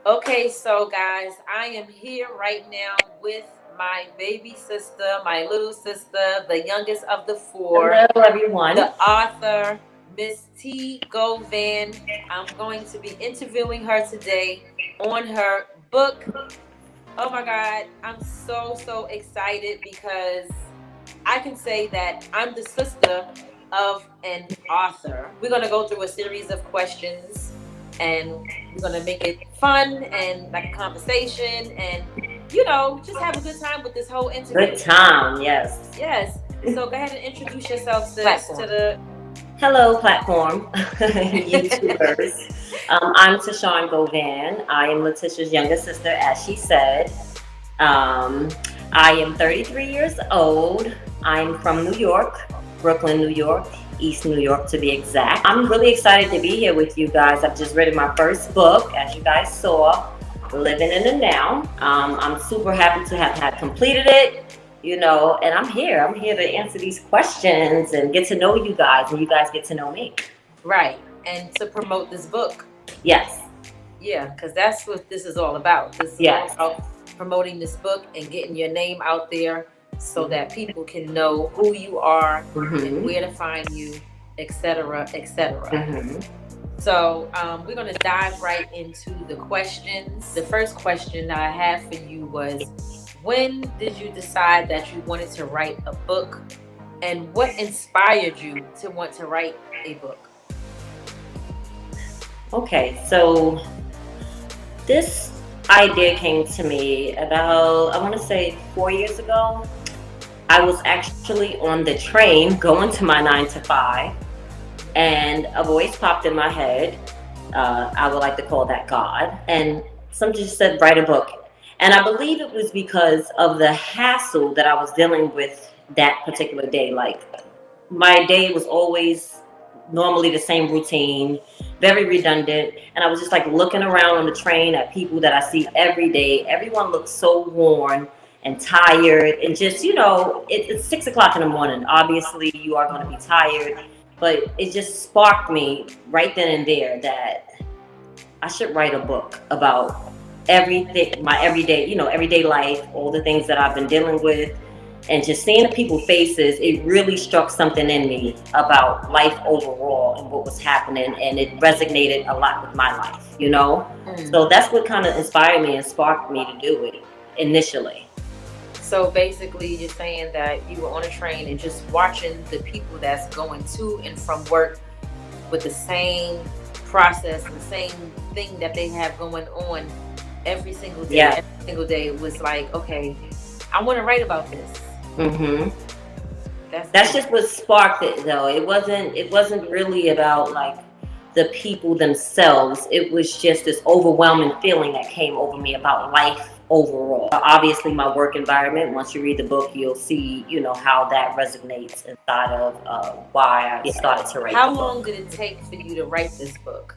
Okay, so guys, I am here right now with my baby sister, my little sister, the youngest of the four, Hello, everyone. the author, Miss T. Govan. I'm going to be interviewing her today on her book. Oh my God, I'm so excited because I can say that I'm the sister of an author. We're going to go through a series of questions and we're going to make it fun and like a conversation and, just have a good time with this whole interview. Good time, yes. Yes. So go ahead and introduce yourself, sis, to the. Hello, platform YouTubers. I'm Tashawn Govan. I am Letitia's younger sister, as she said. Um, I am 33 years old. I'm from New York, Brooklyn, New York, East New York to be exact. I'm really excited to be here with you guys. I've just written my first book, as you guys saw, Living in the Now. I'm super happy to have had completed it. And I'm here. I'm here to answer these questions and get to know you guys, and you guys get to know me. Right. And to promote this book. Yes. Yeah, because that's what this is all about. This is all about promoting this book and getting your name out there so that people can know who you are and where to find you, etc., etc. So we're going to dive right into the questions. The first question that I had for you was, when did you decide that you wanted to write a book, and what inspired you to want to write a book? Okay, so this idea came to me about, I want to say 4 years ago. I was actually on the train going to my 9 to 5, and a voice popped in my head. I would like to call that God. And something just said, write a book. And I believe it was because of the hassle that I was dealing with that particular day. Like, my day was always normally the same routine, very redundant. And I was just like looking around on the train at people that I see every day. Everyone looks so worn and tired. And just, it's 6 o'clock in the morning. Obviously, you are going to be tired. But it just sparked me right then and there that I should write a book about everything, my everyday life, all the things that I've been dealing with, and just seeing the people's faces. It really struck something in me about life overall and what was happening, and it resonated a lot with my life, So that's what kind of inspired me and sparked me to do it initially. So basically, you're saying that you were on a train and just watching the people that's going to and from work with the same process, the same thing that they have going on every single day. Yeah. Every single day, it was like, okay, I want to write about this. That's just what sparked it, though. It wasn't really about like the people themselves. It was just this overwhelming feeling that came over me about life overall. Obviously, my work environment, once you read the book, you'll see, how that resonates inside of why I started to write. How long did it take for you to write this book?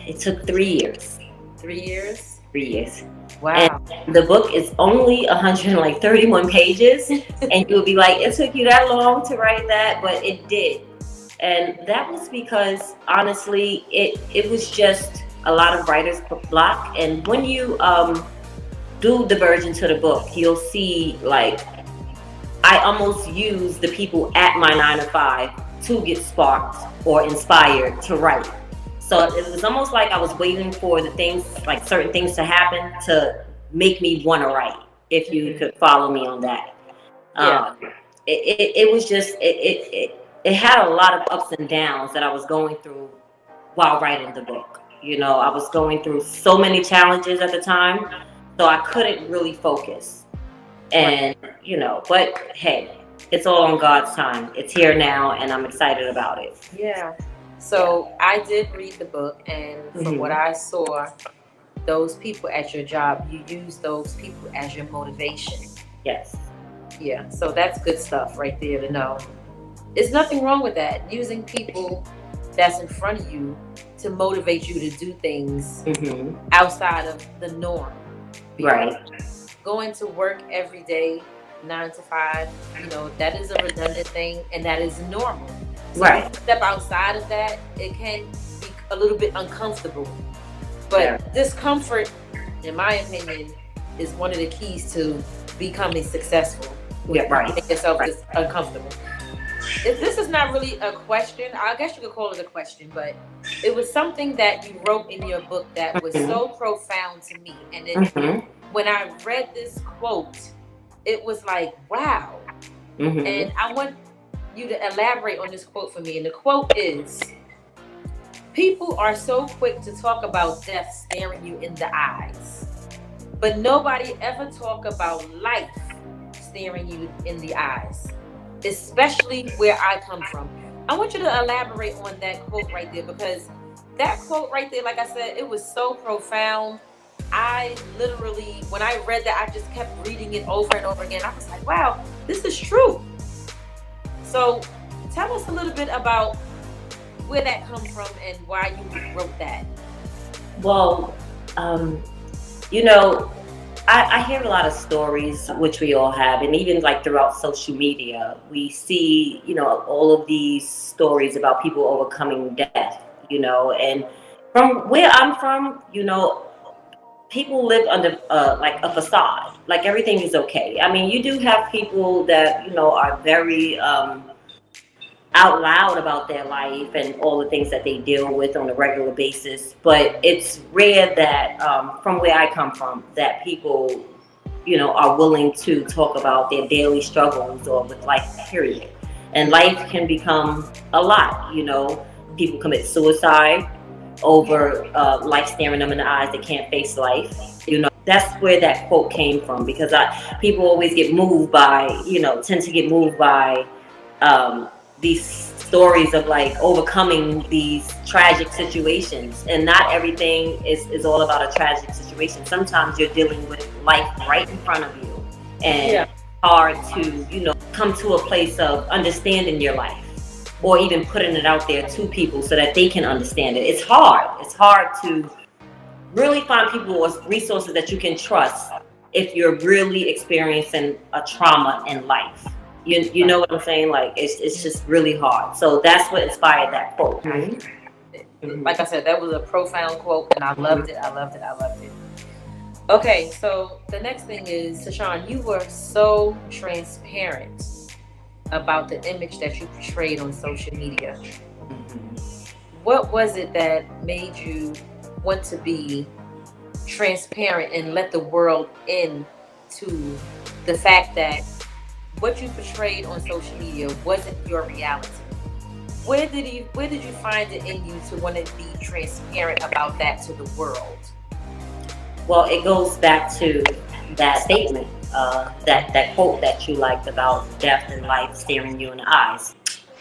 It took 3 years. 3 years? 3 years. Wow. And the book is only 131 pages. And you'll be like, it took you that long to write that? But it did. And that was because, honestly, it was just a lot of writer's block. And when you do the version to the book, you'll see, like, I almost use the people at my 9 to 5 to get sparked or inspired to write. So it was almost like I was waiting for the things, like certain things to happen to make me want to write, if you could follow me on that. Yeah. It was just, it had a lot of ups and downs that I was going through while writing the book. I was going through so many challenges at the time, so I couldn't really focus. And, but hey, it's all on God's time. It's here now, and I'm excited about it. Yeah. So I did read the book, and from what I saw, those people at your job, you use those people as your motivation. Yes. Yeah. So that's good stuff right there to know. There's nothing wrong with that. Using people that's in front of you to motivate you to do things outside of the norm. Right. Going to work every day, 9 to 5, that is a redundant thing, and that is normal. So right. If you step outside of that, it can be a little bit uncomfortable. But discomfort, in my opinion, is one of the keys to becoming successful. Yeah, right. Make yourself just uncomfortable. This is not really a question. I guess you could call it a question, but it was something that you wrote in your book that was so profound to me. And then when I read this quote, it was like, wow. And I want you to elaborate on this quote for me. And the quote is, people are so quick to talk about death staring you in the eyes, but nobody ever talk about life staring you in the eyes, especially where I come from. I want you to elaborate on that quote right there, because that quote right there, like I said, it was so profound. I literally, when I read that, I just kept reading it over and over again. I was like, wow, this is true. So tell us a little bit about where that comes from and why you wrote that. Well, I hear a lot of stories, which we all have, and even like throughout social media, we see, all of these stories about people overcoming death, and from where I'm from, people live under like a facade, like everything is okay. I mean, you do have people that, are very out loud about their life and all the things that they deal with on a regular basis, but it's rare that from where I come from, that people are willing to talk about their daily struggles or with life, period. And life can become a lot. People commit suicide over life staring them in the eyes. They can't face life. That's where that quote came from, because people always get moved by, tend to get moved by these stories of like overcoming these tragic situations. And not everything is all about a tragic situation. Sometimes you're dealing with life right in front of you, and it's hard to come to a place of understanding your life, or even putting it out there to people so that they can understand it. It's hard to really find people or resources that you can trust if you're really experiencing a trauma in life. You know what I'm saying? Like, it's just really hard. So that's what inspired that quote. Like I said, that was a profound quote, and I loved it. Okay, so the next thing is, Tashawn, you were so transparent about the image that you portrayed on social media. What was it that made you want to be transparent and let the world in to the fact that what you portrayed on social media wasn't your reality? Where did you find it in you to want to be transparent about that to the world? Well, it goes back to that statement, that quote that you liked about death and life staring you in the eyes.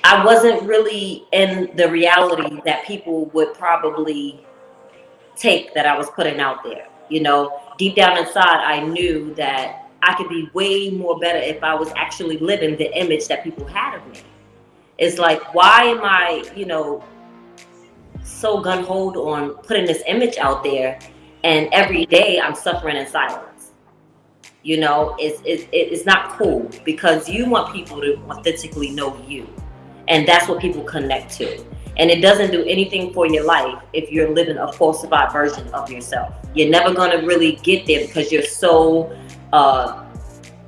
I wasn't really in the reality that people would probably take that I was putting out there. Deep down inside, I knew that I could be way more better if I was actually living the image that people had of me. It's like, why am I, so gun-ho on putting this image out there, and every day I'm suffering in silence? It's not cool, because you want people to authentically know you, and that's what people connect to. And it doesn't do anything for your life if you're living a falsified version of yourself. You're never going to really get there, because you're so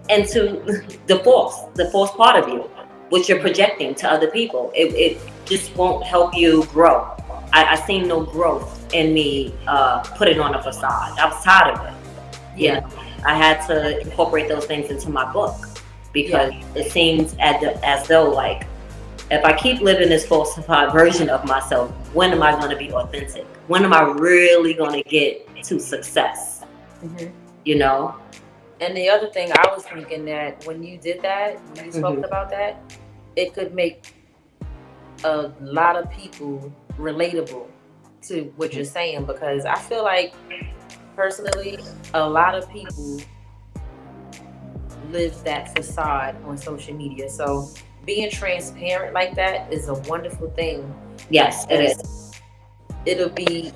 into the false part of you, which you're projecting to other people. It just won't help you grow. I seen no growth in me putting on a facade. I was tired of it. I had to incorporate those things into my book, because it seems as though, like, if I keep living this falsified version of myself, when am I going to be authentic? When am I really going to get to success? And the other thing, I was thinking that when you did that, when you spoke about that, it could make a lot of people relatable to what you're saying, because I feel like, personally, a lot of people live that facade on social media. So being transparent like that is a wonderful thing. Yes, it is. It'll be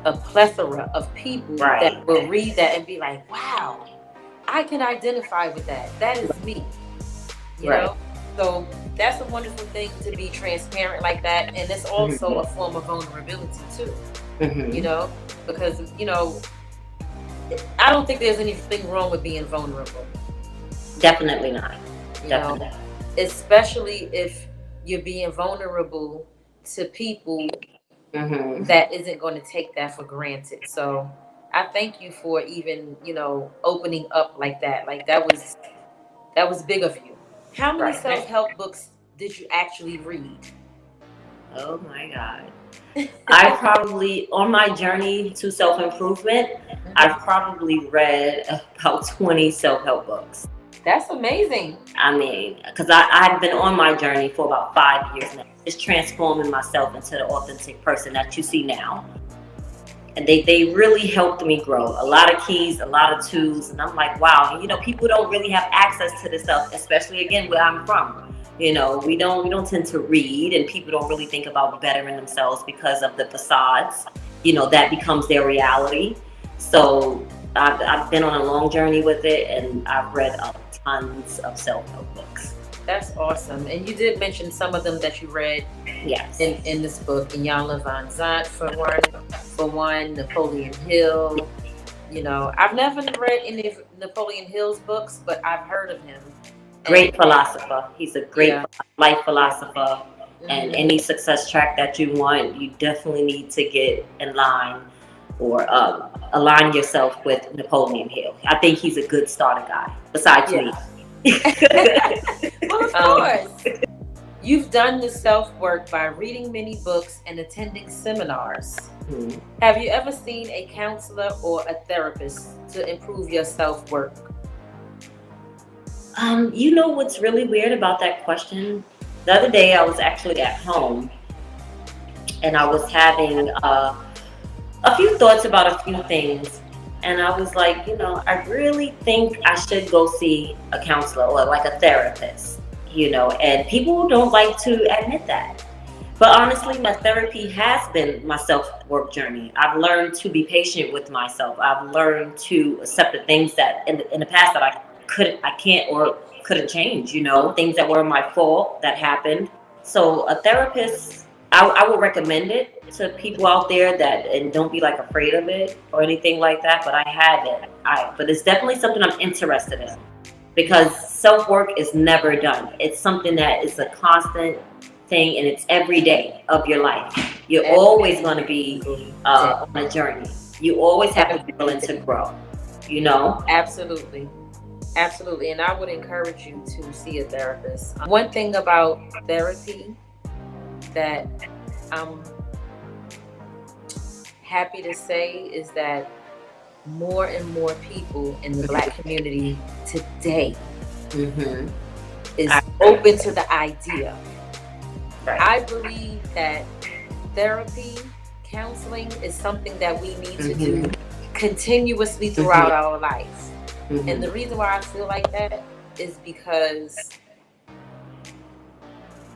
a plethora of people that will read that and be like, wow, I can identify with that. That is me. You know? So that's a wonderful thing, to be transparent like that. And it's also a form of vulnerability too. Mm-hmm. You know, because I don't think there's anything wrong with being vulnerable. Definitely not. You Definitely. know, especially if you're being vulnerable to people Mm-hmm. that isn't going to take that for granted. So I thank you for even, opening up like that. Like that was big of you. How many Right. self-help books did you actually read? Oh my God. I probably, on my journey to self improvement, I've probably read about 20 self help books. That's amazing. I mean, because I've been on my journey for about 5 years now, just transforming myself into the authentic person that you see now. And they really helped me grow. A lot of keys, a lot of tools, and I'm like, wow. And people don't really have access to this stuff, especially again where I'm from. We don't tend to read, and people don't really think about bettering themselves because of the facades. That becomes their reality. So I've been on a long journey with it, and I've read tons of self-help books. That's awesome. And you did mention some of them that you read. Yes. In this book, Iyanla Van Zant for one, Napoleon Hill. I've never read any of Napoleon Hill's books, but I've heard of him. Great philosopher. He's a great life philosopher. Mm-hmm. And any success track that you want, you definitely need to get in line or align yourself with Napoleon Hill. I think he's a good starter guy, besides me. Well, of course. You've done the self-work by reading many books and attending seminars. Mm-hmm. Have you ever seen a counselor or a therapist to improve your self-work? What's really weird about that question? The other day I was actually at home and I was having a few thoughts about a few things. And I was like, I really think I should go see a counselor or like a therapist, and people don't like to admit that. But honestly, my therapy has been my self-work journey. I've learned to be patient with myself. I've learned to accept the things that in the past that I can't or couldn't change, things that were my fault that happened. So a therapist, I would recommend it to people out there and don't be like afraid of it or anything like that. But I haven't. But it's definitely something I'm interested in because self-work is never done. It's something that is a constant thing and it's every day of your life. You're always going to be on a journey. You always have to be willing to grow, Absolutely. Absolutely. And I would encourage you to see a therapist. One thing about therapy that I'm happy to say is that more and more people in the Black community today is open to the idea. Right. I believe that therapy, counseling is something that we need to do continuously throughout our life. And the reason why I feel like that is because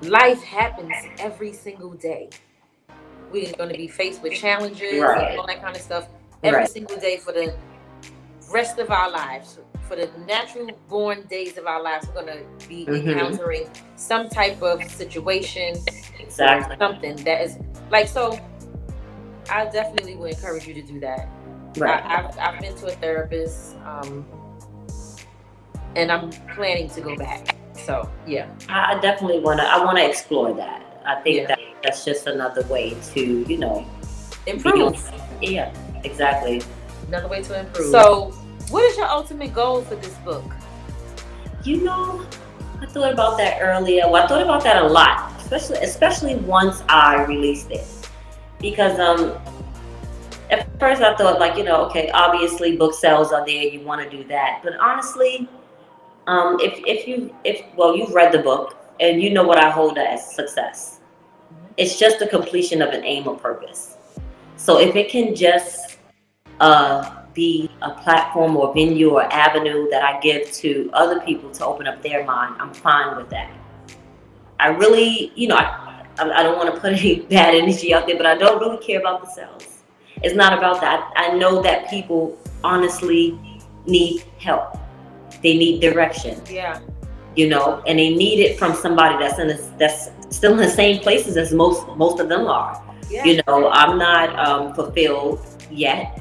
life happens every single day. We're going to be faced with challenges and all that kind of stuff every single day for the rest of our lives. For the natural born days of our lives, we're going to be encountering some type of situation, something that is like, so I definitely would encourage you to do that. Right. I've been to a therapist, and I'm planning to go back. So yeah, I definitely want to explore that. I think that's just another way to improve. Yeah, exactly. Another way to improve. So what is your ultimate goal for this book? I thought about that earlier. Well, I thought about that a lot, especially once I released it, because at first I thought okay, obviously book sales are there, you want to do that, but honestly, if you've read the book and you know what I hold as success, it's just the completion of an aim or purpose. So if it can just be a platform or venue or avenue that I give to other people to open up their mind, I'm fine with that. I really, I don't want to put any bad energy out there, but I don't really care about the sales. It's not about that. I know that people honestly need help. They need direction. Yeah. And they need it from somebody that's still in the same places as most of them are. Yeah. You know, I'm not fulfilled yet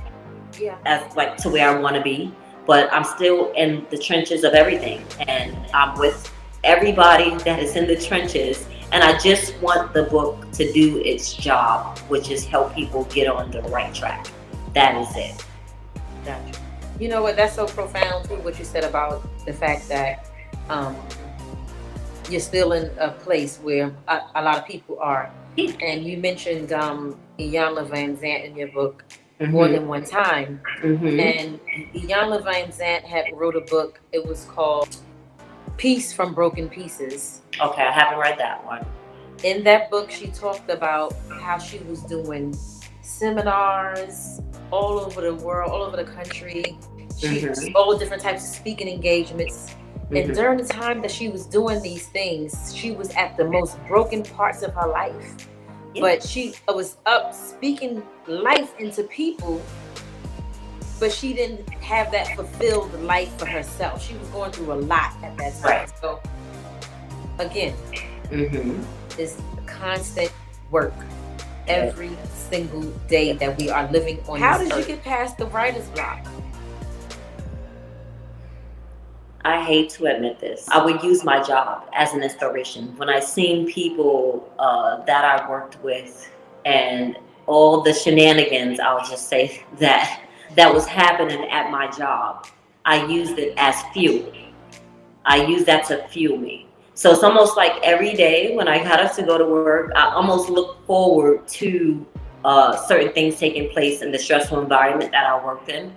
Yeah. as like to where I want to be, but I'm still in the trenches of everything, and I'm with everybody that is in the trenches. And I just want the book to do its job, which is help people get on the right track. That is it. Gotcha. You know what? That's so profound too. What you said about the fact that um, you're still in a place where a lot of people are. And you mentioned Iyanla Van Zant in your book more than one time. And Iyanla Van Zant had wrote a book. It was called Peace from Broken Pieces. Okay, I haven't read that one. In that book, she talked about how she was doing seminars all over the world, all over the country. All different types of speaking engagements. And during the time that she was doing these things, she was at the most broken parts of her life. But she was up speaking life into people, but she didn't have that fulfilled life for herself. She was going through a lot at that time. Right. So again, it's constant work every single day that we are living on. How did you get past the writer's block? I hate to admit this. I would use my job as an inspiration. When I seen people that I worked with and all the shenanigans, I'll just say that was happening at my job, I used it as fuel. I used that to fuel me. So it's almost like every day when I got up to go to work, I almost look forward to certain things taking place in the stressful environment that I worked in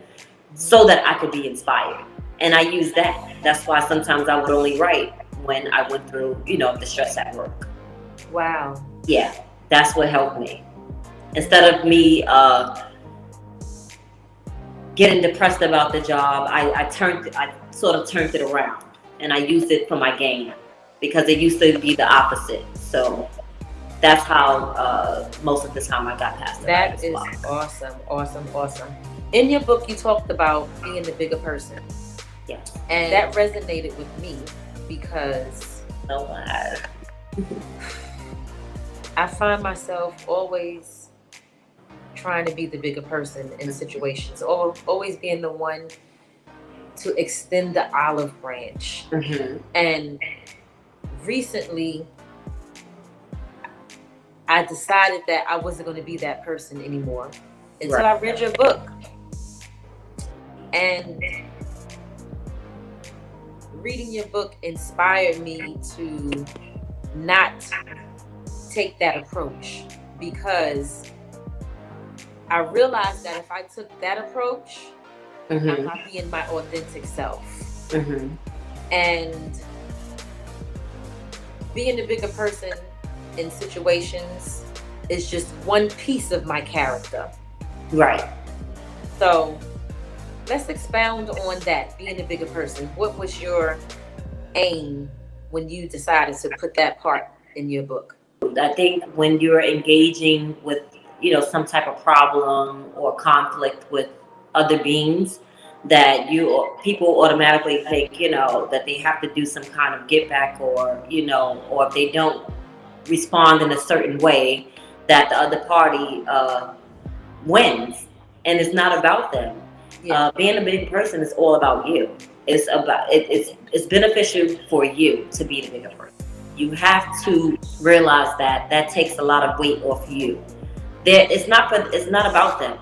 so that I could be inspired. And I use that. That's why sometimes I would only write when I went through, the stress at work. Wow. Yeah, that's what helped me. Instead of me getting depressed about the job, I sort of turned it around, and I used it for my gain, because it used to be the opposite. So that's how most of the time I got past it. That is awesome. In your book, you talked about being the bigger person. Yes. And that resonated with me because I find myself always trying to be the bigger person in situations, or always being the one to extend the olive branch. And recently, I decided that I wasn't going to be that person anymore until I read your book. And reading your book inspired me to not take that approach, because I realized that if I took that approach, I'm not being my authentic self. And being a bigger person in situations is just one piece of my character. Right. So let's expound on that, being a bigger person. What was your aim when you decided to put that part in your book? I think when you're engaging with, some type of problem or conflict with other beings, that people automatically think, that they have to do some kind of get back, or, or if they don't respond in a certain way, that the other party wins. And it's not about them. Being a big person is all about you. It's about it's beneficial for you to be the bigger person. You have to realize that takes a lot of weight off you. It's not about them.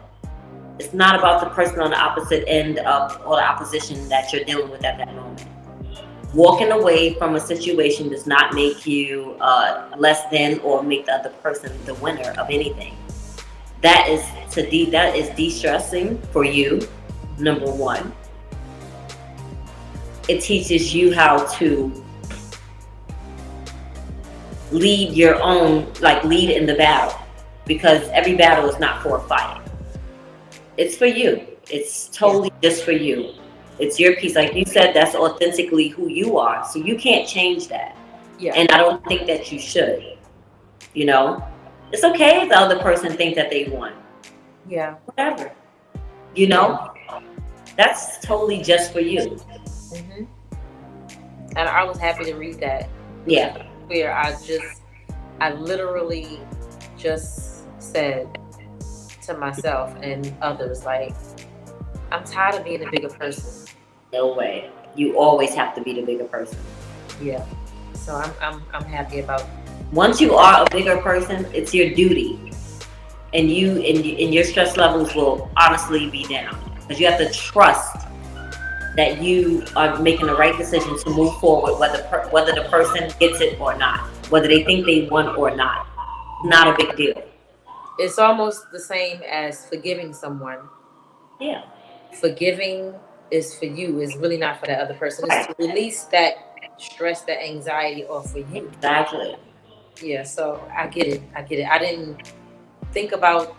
It's not about the person on the opposite end of, or the opposition that you're dealing with at that moment. Walking away from a situation does not make you less than, or make the other person the winner of anything. That is de-stressing for you. Number one, it teaches you how to lead your own, lead in the battle, because every battle is not for a fight. It's for you. It's totally just for you. It's your piece. Like you said, that's authentically who you are. So you can't change that. Yeah. And I don't think that you should. It's okay if the other person thinks that they won. Yeah. Whatever. That's totally just for you. And I was happy to read that. Yeah. Where I literally just said to myself and others, like, I'm tired of being a bigger person. No way. You always have to be the bigger person. Yeah. So I'm happy about. Once you are a bigger person, it's your duty, and your stress levels will honestly be down, because you have to trust that you are making the right decision to move forward, whether the person gets it or not, whether they think they won or not. Not a big deal. It's almost the same as forgiving someone. Yeah. Forgiving is for you. It's really not for that other person. It's to release that stress, that anxiety off for you. Exactly. Yeah, so I get it. I didn't think about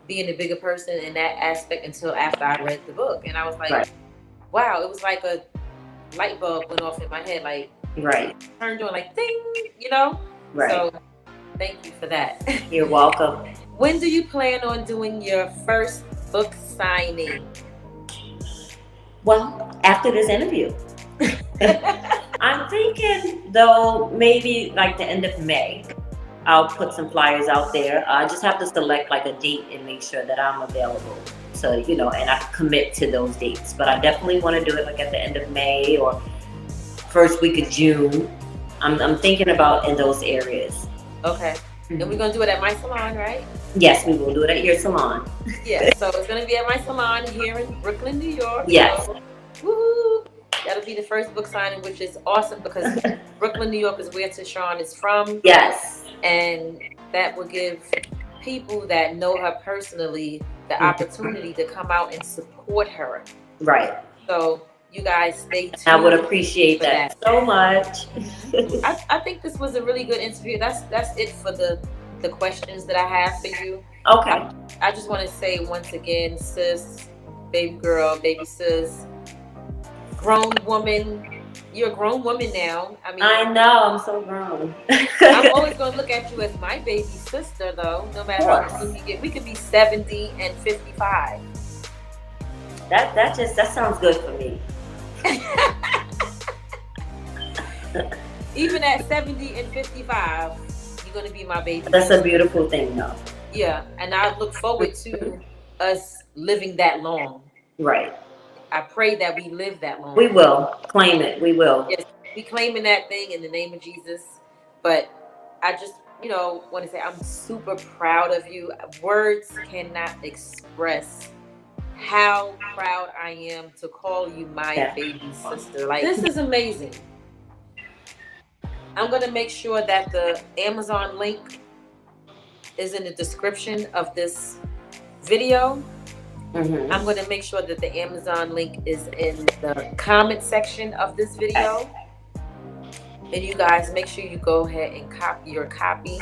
being a bigger person in that aspect until after I read the book. And I was like, wow, it was like a light bulb went off in my head. Like, turned on, like, ding, you know? Right. So thank you for that. You're welcome. When do you plan on doing your first book signing? Well, after this interview. I'm thinking, though, maybe like the end of May. I'll put some flyers out there. I just have to select like a date and make sure that I'm available. So, and I commit to those dates. But I definitely want to do it like at the end of May or first week of June. I'm thinking about in those areas. Okay. And we're going to do it at my salon, right? Yes, we will do it at your salon. Yeah, so it's going to be at my salon here in Brooklyn, New York. Yes. So, woo! That'll be the first book signing, which is awesome because Brooklyn, New York is where Tashawn is from. Yes. And that will give people that know her personally the opportunity to come out and support her. Right. So you guys stay tuned. I would appreciate that so much. I think this was a really good interview. That's it for the questions that I have for you. Okay. I just want to say once again, sis, baby girl, baby sis, grown woman. You're a grown woman now. I mean, I know, I'm so grown. I'm always going to look at you as my baby sister, though. No matter how soon you get, we could be 70 and 55. That sounds good for me. Even at 70 and 55, you're going to be my baby. That's a beautiful thing, though. Yeah, and I look forward to us living that long. Right. I pray that we live that long. We will. Claim it. We will. Yes, we claiming that thing in the name of Jesus. But I just, want to say I'm super proud of you. Words cannot express how proud I am to call you my baby sister. Like, this is amazing. I'm going to make sure that the Amazon link is in the description of this video. Mm-hmm. I'm going to make sure that the Amazon link is in the comment section of this video. And you guys make sure you go ahead and copy your copy.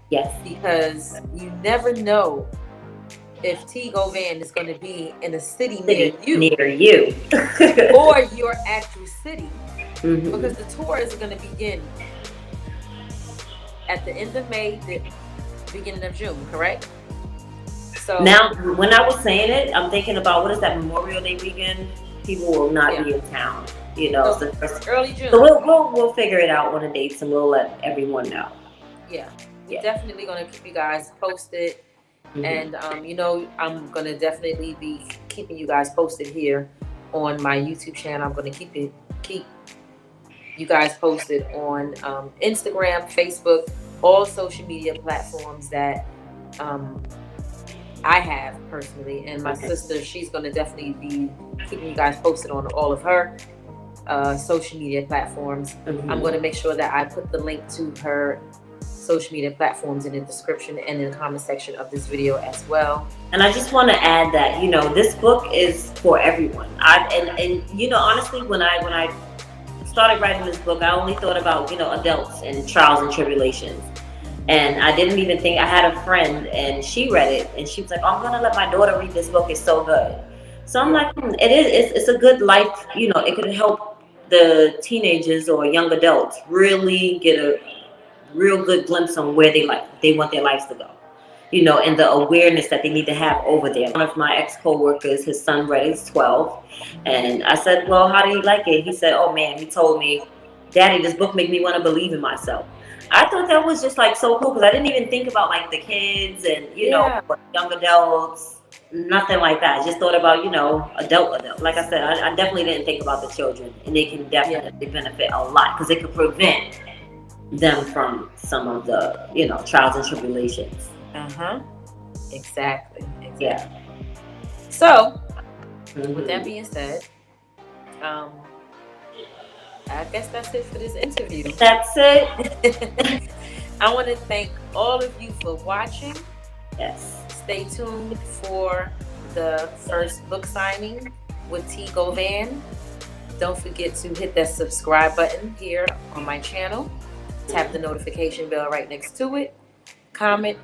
Yes. Because you never know if T. Govan is going to be in a city near you. Or your actual city. Mm-hmm. Because the tour is going to begin at the end of May, the beginning of June, correct? So now, when I was saying it, I'm thinking about what is that Memorial Day weekend? People will not be in town, So early June. So we'll figure it out on the dates and we'll let everyone know. Yeah, we're definitely gonna keep you guys posted, and I'm gonna definitely be keeping you guys posted here on my YouTube channel. I'm gonna keep you guys posted on Instagram, Facebook, all social media platforms that I have personally, and my sister, she's going to definitely be keeping you guys posted on all of her social media platforms. Mm-hmm. I'm going to make sure that I put the link to her social media platforms in the description and in the comment section of this video as well. And I just want to add that, this book is for everyone. Honestly, when I started writing this book, I only thought about, adults and trials and tribulations. And I didn't even think, I had a friend and she read it and she was like, I'm going to let my daughter read this book. It's so good. So I'm like, it's a good life, it could help the teenagers or young adults really get a real good glimpse on where they want their lives to go, and the awareness that they need to have over there. One of my ex-co-workers, his son read it, he's 12. And I said, well, how do you like it? He said, oh man, he told me, Daddy, this book made me want to believe in myself. I thought that was just like so cool because I didn't even think about like the kids and young adults, nothing like that. I just thought about adult. Like I said, I definitely didn't think about the children, and they can definitely benefit a lot because it could prevent them from some of the trials and tribulations. Exactly. Yeah. So, with that being said, I guess that's it for this interview. That's it. I want to thank all of you for watching. Yes. Stay tuned for the first book signing with T. Govan. Don't forget to hit that subscribe button here on my channel. Tap the notification bell right next to it. Comment,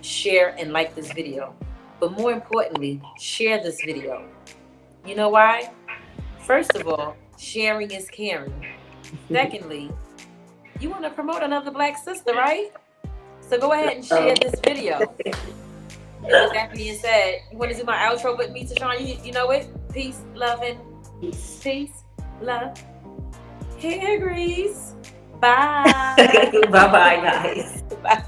share, and like this video. But more importantly, share this video. You know why? First of all, sharing is caring. Secondly, you want to promote another Black sister, right? So go ahead and share this video. And with that being said, you want to do my outro with me, Tashawn? You know it? Peace, love, and peace, love, hair grease. Bye. Bye-bye, guys. Bye.